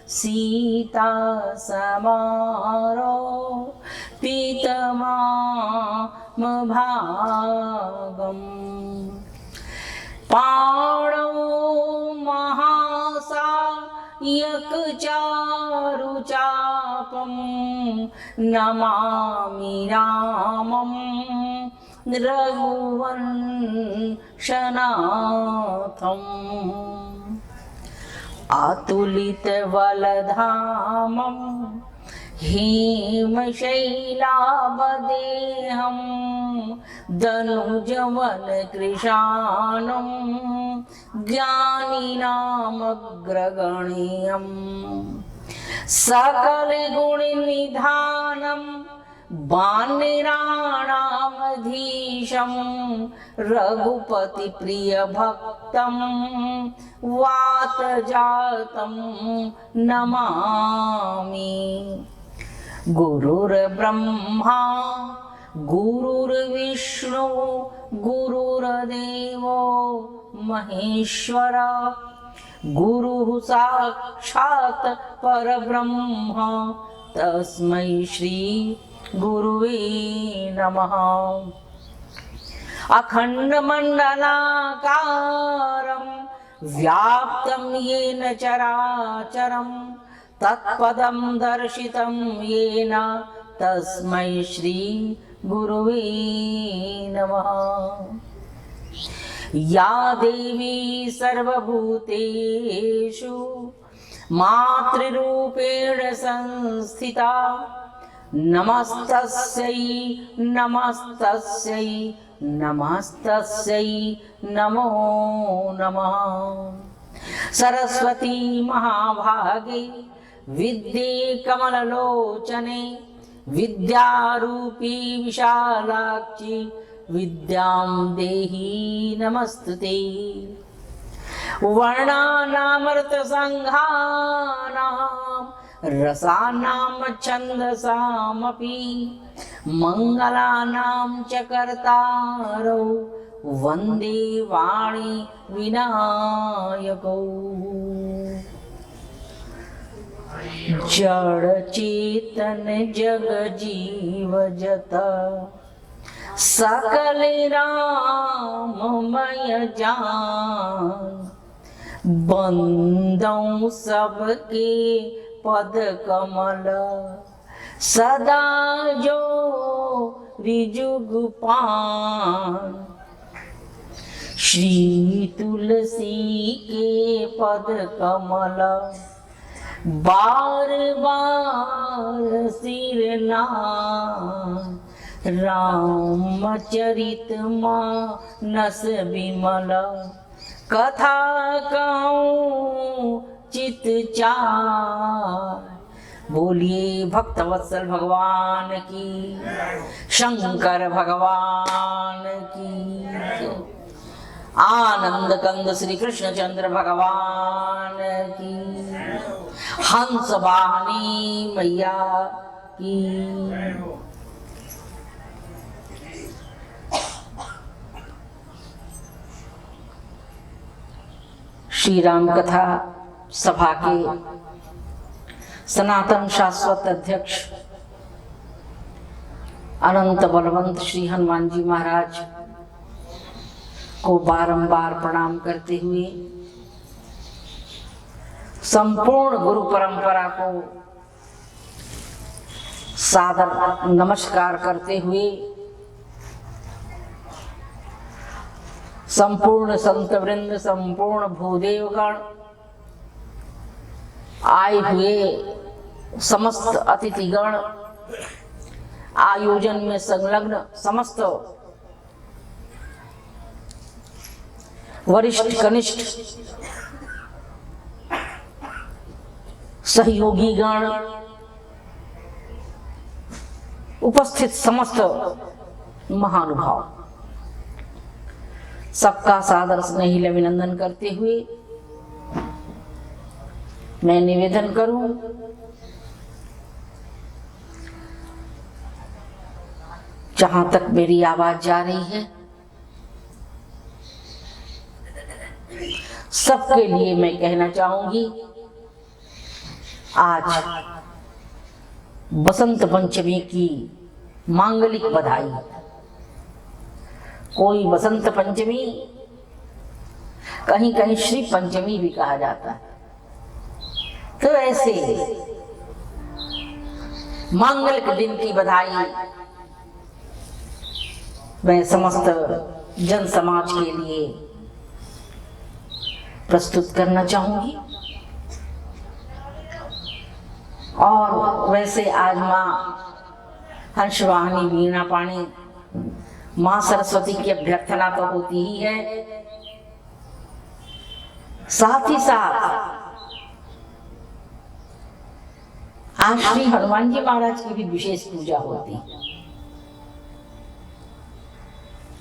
सीता समारो पीतमामभागम् पाणौ महासायकचारुचापं नमामि रामं रघुवंशनाथम् अतुलितबलधामं हेमशैलावदेहं दनुजवनकृशानं ज्ञानिनामग्रगण्यं सकलगुणनिधानं वानराणामधीशं रघुपतिप्रियभक्तं वातजातं नमामि। गुरुर्ब्रह्मा गुरुर्विष्णु गुरुर्देवो महेश्वरा गुरुः साक्षात् परब्रह्म तस्मै श्री गुरुवे नमः। अखण्डमण्डलाकारं व्याप्तं येन चराचरं तत्पदं दर्शितं येन तस्मै श्री गुरुवे नमः। या देवी सर्वभूतेषु मातृरूपेण संस्थिता नमस्तस्यै नमस्तस्यै नमस्तस्यै नमो नमः। सरस्वती महाभागे विद्ये कमललोचने विद्यारूपी विशालाक्षी विद्यां देहि नमस्तुते। वर्णानामृतसंघानां रसानां छन्दसामपि मङ्गलानां च कर्तारौ वन्दे वाणी विनायकौ। जड़ चेतन जग जीव जत सकल राममय जान बंदों सबके पद कमल सदा जो रिजुग पान। श्री तुलसी के पद कमल बार बार सिर नाम रामचरित मानस विमल कथा कहूँ चित चार। बोलिए भक्तवत्सल भगवान की, शंकर भगवान की, आनंद कंद श्री कृष्णचंद्र भगवान की, हंस वाहिनी मैया की। श्री राम कथा सभा के सनातन शाश्वत अध्यक्ष अनंत बलवंत श्री हनुमान जी महाराज को बारंबार प्रणाम करते हुए संपूर्ण गुरु परंपरा को सादर नमस्कार करते हुए संपूर्ण संत वृंद, संपूर्ण भूदेवगण, आए हुए समस्त अतिथिगण, आयोजन में संलग्न समस्त वरिष्ठ कनिष्ठ सहयोगी गण, उपस्थित समस्त महानुभाव, सबका सादर स्नेहिल अभिनंदन करते हुए मैं निवेदन करूं जहां तक मेरी आवाज जा रही है सबके लिए मैं कहना चाहूंगी आज बसंत पंचमी की मांगलिक बधाई। कोई बसंत पंचमी, कहीं कहीं श्री पंचमी भी कहा जाता है। तो ऐसे मांगलिक दिन की बधाई मैं समस्त जन समाज के लिए प्रस्तुत करना चाहूंगी। और वैसे आज माँ हंसवाहिनी वीणा पाणी माँ सरस्वती की अभ्यर्थना तो होती ही है, साथ ही साथ आज श्री हनुमान जी महाराज की भी विशेष पूजा होती है।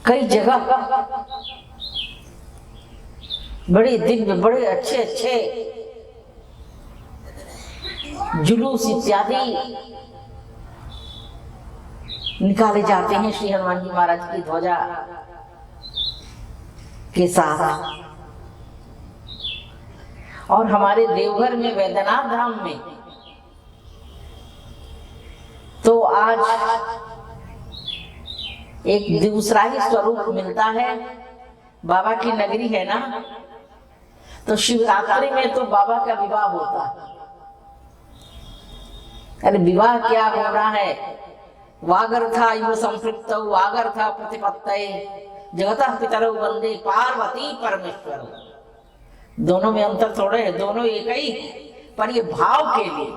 कई जगह बड़े दिव्य, बड़े अच्छे अच्छे जुलूस इत्यादि निकाले जाते हैं श्री हनुमान जी महाराज की ध्वजा के साथ। और हमारे देवघर में वैद्यनाथ धाम में तो आज एक दूसरा ही स्वरूप मिलता है। बाबा की नगरी है ना, तो शिवरात्रि में तो बाबा का विवाह होता है। अरे विवाह क्या हो रहा है? वागर्था इव संपृक्त वागर्था प्रतिपत्तये जगतः पितरौ वंदे पार्वती परमेश्वर। दोनों में अंतर थोड़े है, दोनों एक ही, पर ये भाव के लिए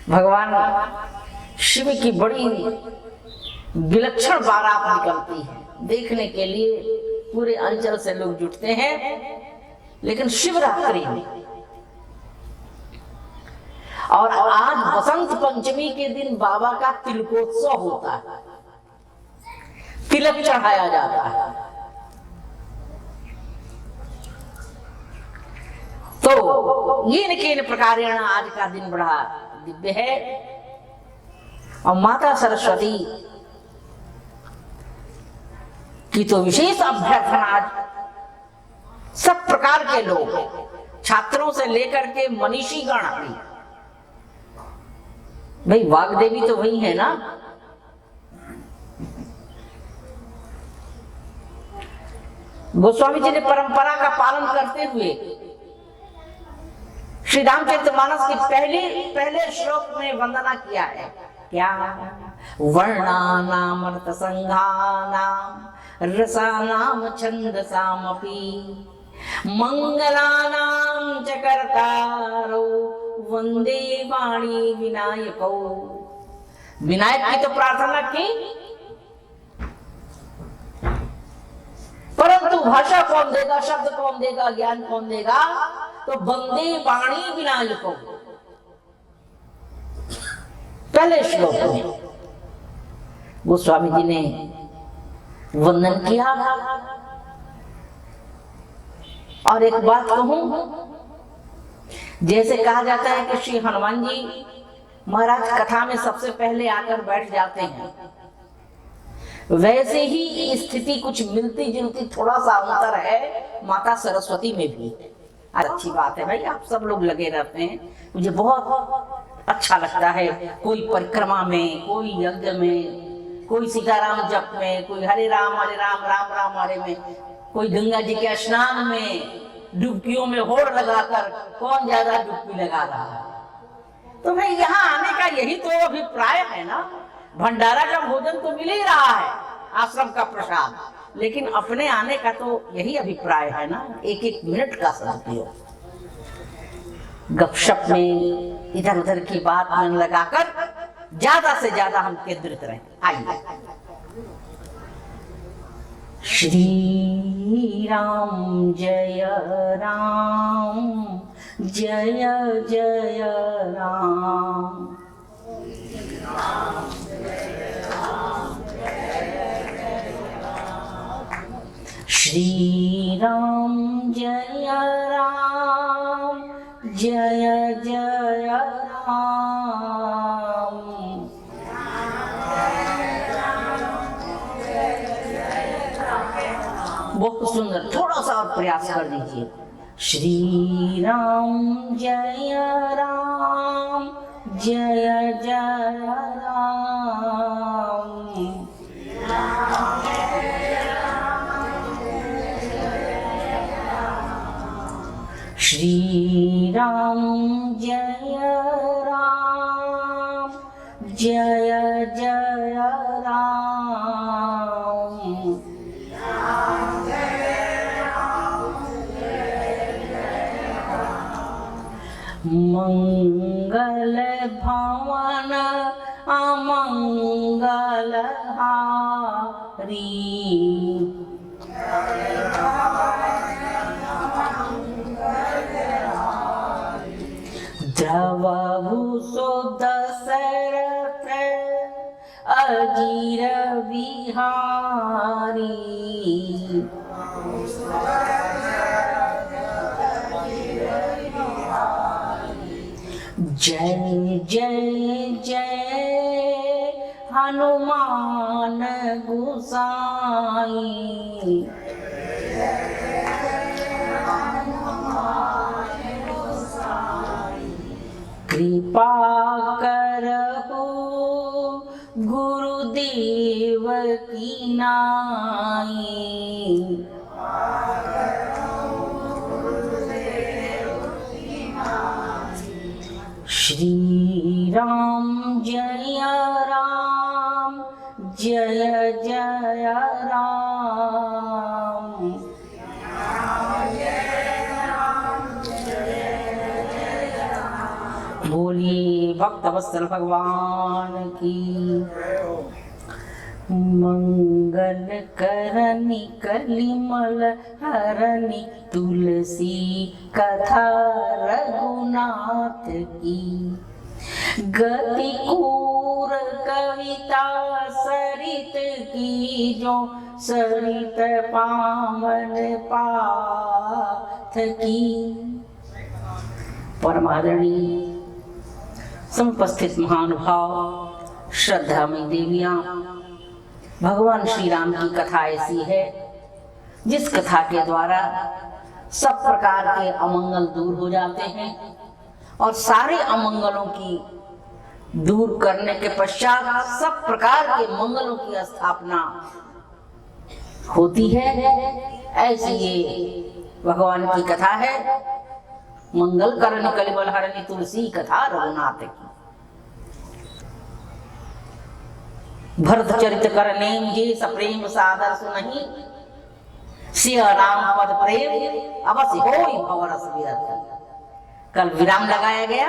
भगवान शिव की बड़ी विलक्षण बारात निकलती है। देखने के लिए पूरे अंचल से लोग जुटते हैं। लेकिन शिवरात्रि में और आज बसंत पंचमी के दिन बाबा का तिलकोत्सव होता है, तिलक चढ़ाया जाता है। तो ये प्रकार आज का दिन बड़ा दिव्य है। और माता सरस्वती की तो विशेष अभ्यर्थना आज सब प्रकार के लोग, छात्रों से लेकर के मनीषी गण भी। भाई वाग्देवी तो वही है ना, गोस्वामी जी ने परंपरा का पालन करते हुए श्री रामचरितमानस की पहले श्लोक में वंदना किया है। क्या? वर्णानाम अर्थ संघानाम रसानाम छंदसामपि मंगलानाम च कर्तारो वंदे वाणी विनायको। विनायक की तो प्रार्थना की, परंतु भाषा कौन देगा, शब्द कौन देगा, ज्ञान कौन देगा? तो वंदे वाणी विनायको पहले श्लोक में गोस्वामी जी ने वंदन किया। और एक बात कहूं, जैसे कहा जाता है कि श्री हनुमान जी महाराज कथा में सबसे पहले आकर बैठ जाते हैं, वैसे ही स्थिति कुछ मिलती जुलती थोड़ा सा अंतर है माता सरस्वती में भी। अच्छी बात है भाई, आप सब लोग लगे रहते हैं, मुझे बहुत अच्छा लगता है। कोई परिक्रमा में, कोई यज्ञ में, कोई सीताराम जप में, कोई हरे राम राम राम हरे में, कोई गंगा जी के स्नान में, डुबकियों में होड़ लगाकर कौन ज्यादा डुबकी लगा रहा है। तो भाई यहाँ आने का यही तो अभिप्राय है ना। भंडारा का भोजन तो मिल ही रहा है, आश्रम का प्रसाद, लेकिन अपने आने का तो यही अभिप्राय है ना। एक एक मिनट का सदुपयोग, गपशप में इधर उधर की बात मन लगाकर ज्यादा से ज्यादा हम केंद्रित रहे। आइए, श्री राम जय राम जय जय राम। श्री राम जय राम जय जय राम। बहुत सुंदर, थोड़ा सा और प्रयास कर दीजिए। श्री राम जय राम जय जय राम। श्री राम जय राम जय जय राम। मंगल भवन अमंगल हारी। द्रवहु सो दशरथ अजीर बिहारी। जय जय जय हनुमान गोसाई। कृपा करहु गुरुदेव की नाई। श्री राम जय राम जय जय राम। बोलिए भक्तवत्सल भगवान की। मंगल करनी कलिमल हरनी तुलसी कथा रघुनाथ की। गति कूर कविता सरित की जो सरित पावन पाथ की। परम आदरणीय समुपस्थित महानुभाव, श्रद्धामयी देवियां, भगवान श्री राम की कथा ऐसी है जिस कथा के द्वारा सब प्रकार के अमंगल दूर हो जाते हैं और सारे अमंगलों की दूर करने के पश्चात सब प्रकार के मंगलों की स्थापना होती है। ऐसी ये भगवान की कथा है। मंगल करनी कलिबल हरनी तुलसी कथा रघुनाथ की। भरत चरित कर नेम जे सप्रेम सादर सुनहि। सिया राम पद प्रेम अवश्य होई भवरस विरत। कल विराम लगाया गया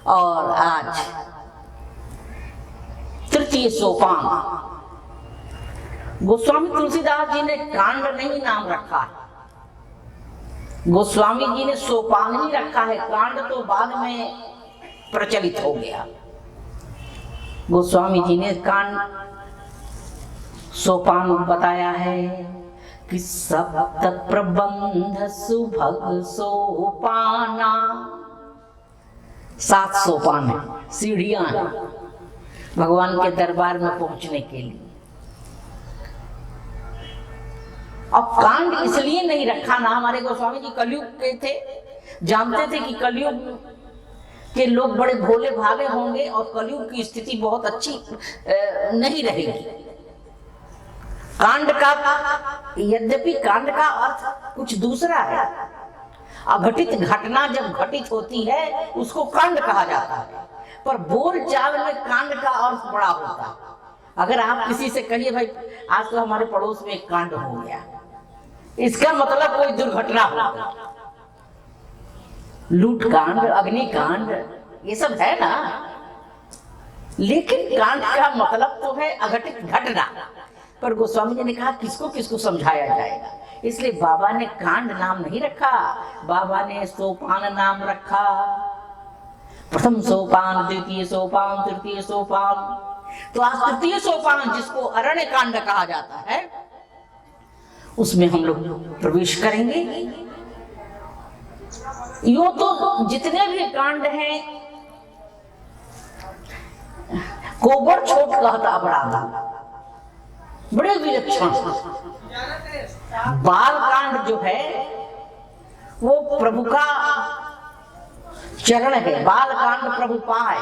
और आज तृतीय सोपान। गोस्वामी तुलसीदास जी ने कांड नहीं नाम रखा है, गोस्वामी जी ने सोपान ही रखा है। कांड तो बाद में प्रचलित हो गया। गोस्वामी जी ने कांड सोपान बताया है कि सप्त प्रबंध सुभग सोपाना। 7 सोपान है, सीढ़ियां हैं भगवान के दरबार में पहुंचने के लिए। अब कांड इसलिए नहीं रखा ना, हमारे गोस्वामी जी कलयुग के थे, जानते थे कि कलयुग के लोग बड़े भोले भाले होंगे और कलयुग की स्थिति बहुत अच्छी नहीं रहेगी। कांड का, यद्यपि कांड का अर्थ कुछ दूसरा है। अघटित घटना जब घटित होती है उसको कांड कहा जाता है, पर बोल चाल में कांड का अर्थ बड़ा होता है। अगर आप किसी से कहिए भाई आज तो हमारे पड़ोस में एक कांड हो गया, इसका मतलब कोई दुर्घटना हो गई। लूट कांड, अग्निकांड, ये सब है ना, लेकिन कांड का मतलब तो है अघटित घटना। पर गोस्वामी जी ने कहा किसको किसको समझाया जाएगा, इसलिए बाबा ने कांड नाम नहीं रखा, बाबा ने सोपान नाम रखा। प्रथम सोपान, द्वितीय सोपान, तृतीय सोपान। तो आज तृतीय सोपान जिसको अरण्य कांड कहा जाता है उसमें हम लोग प्रवेश करेंगे। यो तो जितने भी कांड हैं कोबर छोट कहता बड़ा, बड़े विलक्षण। बाल कांड जो है वो प्रभु का चरण है। बाल कांड प्रभु पाए,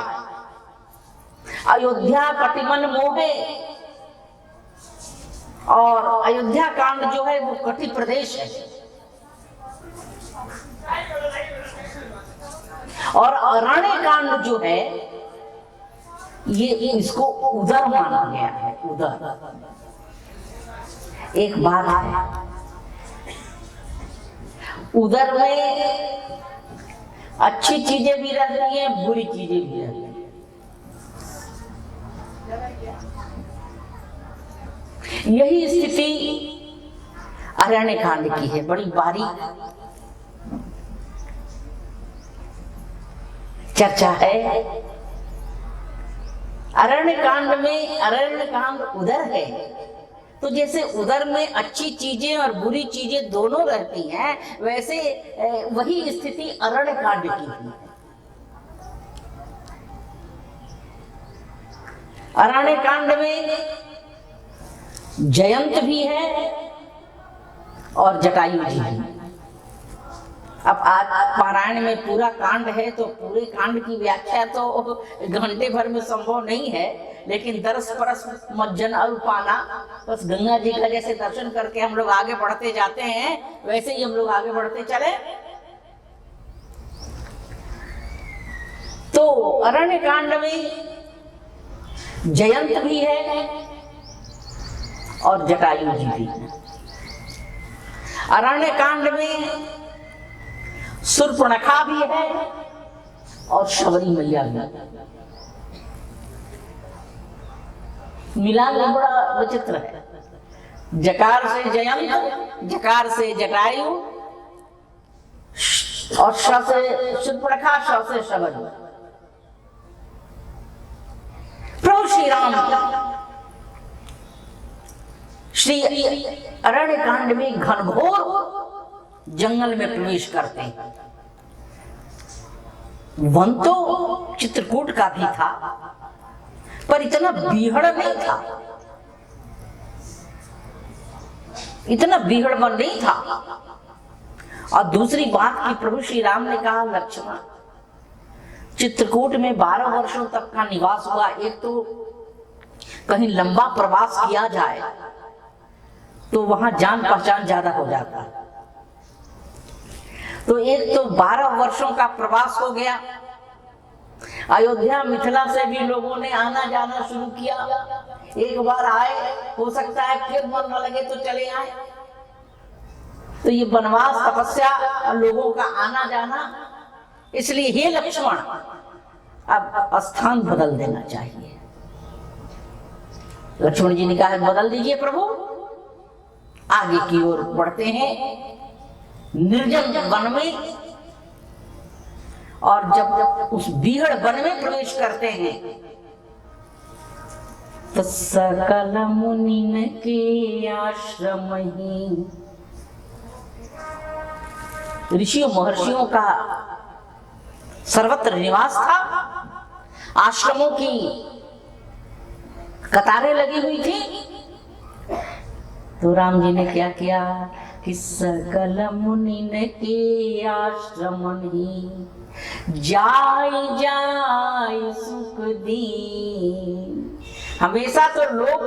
अयोध्या कटिमन मोहे, और अयोध्या कांड जो है वो कटि प्रदेश है, और अरण्य कांड जो है ये इसको उदर माना गया है। उदर एक बात है, उदर में अच्छी चीजें भी रहती हैं, बुरी चीजें भी रहती हैं। यही स्थिति अरण्य कांड की है, बड़ी बारीक चर्चा है। अरण्य कांड में, अरण्य कांड उदर है, तो जैसे उदर में अच्छी चीजें और बुरी चीजें दोनों रहती हैं, वैसे वही स्थिति अरण्य कांड की है। अरण्य कांड में जयंत भी है और जटायु जी भी। अब आज पारायण में पूरा कांड है, तो पूरे कांड की व्याख्या तो घंटे भर में संभव नहीं है, लेकिन दरस परस मज्जन और पाना, बस गंगा जी का जैसे दर्शन करके हम लोग आगे बढ़ते जाते हैं, वैसे ही हम लोग आगे बढ़ते चले। तो अरण्य कांड में जयंत भी है और जटायु जी भी है। अरण्य कांड में शूर्पणखा भी है और शबरी मैया भी। मिलान बड़ा विचित्र है, जकार से जयंत, जकार से जटायु, और श से शूर्पणखा, श से शबरी। प्रभु श्री राम श्री अरण्य कांड में घनघोर जंगल में प्रवेश करते हैं। वन तो चित्रकूट का भी था, पर इतना बीहड़ नहीं था, इतना बीहड़ वन नहीं था। और दूसरी बात कि प्रभु श्री राम ने कहा, लक्ष्मण, चित्रकूट में 12 वर्षों तक का निवास हुआ, एक तो कहीं लंबा प्रवास किया जाए तो वहां जान पहचान ज्यादा हो जाता है, तो एक तो 12 वर्षों का प्रवास हो गया। अयोध्या मिथिला से भी लोगों ने आना जाना शुरू किया, एक बार आए, हो सकता है फिर मन न लगे तो चले आए। तो ये वनवास, तपस्या, लोगों का आना जाना, इसलिए हे लक्ष्मण, अब स्थान बदल देना चाहिए। लक्ष्मण जी ने कहा, बदल दीजिए प्रभु। आगे की ओर बढ़ते हैं निर्जन वन में, और जब उस बीहड़ वन में प्रवेश करते हैं तो सकल मुनि के आश्रम ही, ऋषियों महर्षियों का सर्वत्र निवास था। आश्रमों की कतारें लगी हुई थी। तो राम जी ने क्या किया कि सकल मुनि के आश्रम ही जाय जाय सुख दीन। हमेशा तो लोग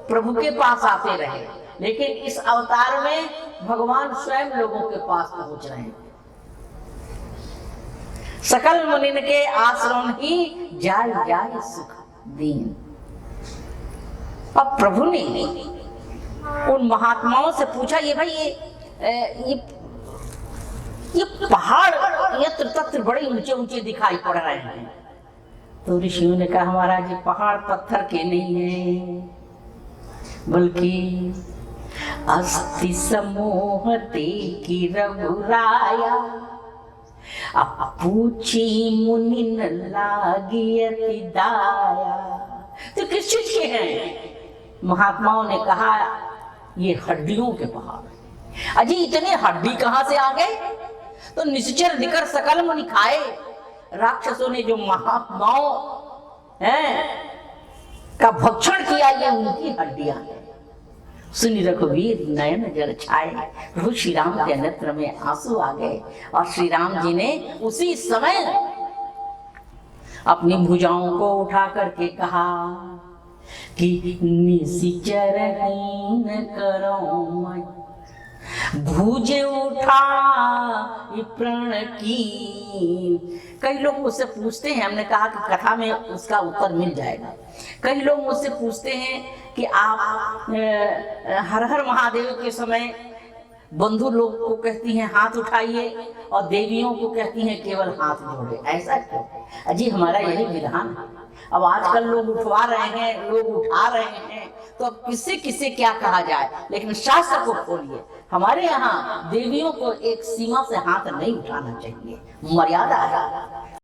प्रभु के पास आते रहे, लेकिन इस अवतार में भगवान स्वयं लोगों के पास पहुंच रहे हैं। सकल मुनि के आश्रम ही जाय जाय सुख दीन। अब प्रभु ने उन महात्माओं से पूछा, ये भाई ये पहाड़ यत्र तत्र बड़े ऊंचे ऊंचे दिखाई पड़ रहे हैं। तो ऋषियों ने कहा, महाराज, ये पहाड़ पत्थर के नहीं है, बल्कि अस्थि समूह की रघुराया, अब पूछी मुनि न लागी अति दाया। तो किस चीज के हैं? महात्माओं ने कहा, ये हड्डियों के पहाड़। अजी इतने हड्डी कहां से आ गए? तो निश्चर दिकर सकल मुनि खाए। राक्षसों ने जो महात्माओं का भक्षण किया, ये उनकी हड्डियां हैं। सुनि रघुवीर नयन जल छाए, प्रभु श्री राम के नेत्र में आंसू आ गए और श्री राम जी ने उसी समय अपनी भुजाओं को उठा करके कहा कि निशिचर हीन करो मैं, भुज उठा प्रण की। कई लोग मुझसे पूछते हैं, हमने कहा कि कथा में उसका उत्तर मिल जाएगा। कई लोग मुझसे पूछते हैं कि आप हर हर महादेव के समय बंधु लोग को कहती हैं हाथ उठाइए और देवियों को कहती हैं केवल हाथ जोड़े, ऐसा क्यों? अजी हमारा यही विधान है। अब आजकल लोग उठवा रहे हैं, लोग उठा रहे हैं, तो अब किससे किससे क्या कहा जाए। लेकिन शास्त्र को खोलिए, हमारे यहाँ देवियों को एक सीमा से हाथ नहीं उठाना चाहिए, मर्यादा है।